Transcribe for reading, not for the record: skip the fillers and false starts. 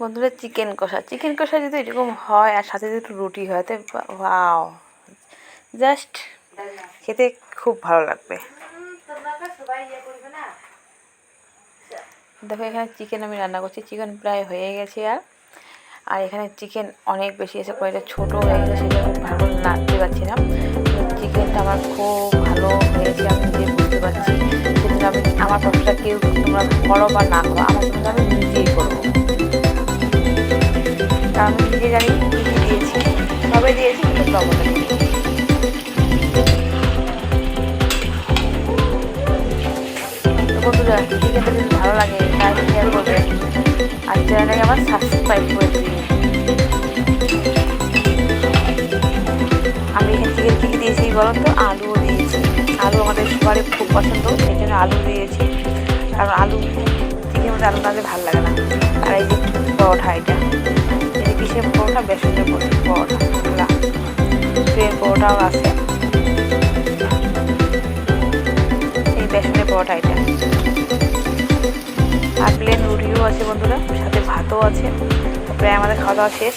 বন্ধুরা, চিকেন কষা যদি এরকম হয় আর সাথে যদি একটু রুটি হয় তো ওয়াও, জাস্ট খেতে খুব ভালো লাগবে। দেখো এখানে চিকেন আমি রান্না করছি, চিকেন প্রায় হয়ে গেছে। আর এখানে চিকেন অনেক বেশি এসে কয়েকটা ছোটো হয়ে গেছে, সেটা আমি ভালো নাড়তে পারছি না। চিকেনটা আমার খুব ভালো হয়েছে, আমি নিজে বুঝতে পারছি। সেজন্য আমি আমার কষ্টটা কেউ তোমরা করো বা না করো, আমার জন্য আমি নিজেই করবো। তা আমি নিজে জানি কী কী দিয়েছি, সবে দিয়েছি, কিন্তু লবণটা দিয়েছি। বন্ধুরা, চিকেনটা যদি ভালো লাগে তাহলে শেয়ার করবে আর চ্যানেলটাকে আমার সাবস্ক্রাইব করে দিন। আমি এখানে চিকেন কী দিয়েছি বলুন তো? আলুও দিয়েছি। আলু আমাদের সবারই খুব পছন্দ, সেই জন্য আলু দিয়েছি। কারণ আলু চিকেনের মধ্যে আলু না দিলে ভালো লাগে না। আর এই যে পরোটা, এটা কিসের পরোটা? বেসনের পরোটা, প্লেন পরোটাও আছে। এই বেসনের পরোটা এটা, আর প্লেন রুটিও আছে বন্ধুরা, সাথে ভাতও আছে। প্রায় আমাদের খাওয়া দাওয়া শেষ।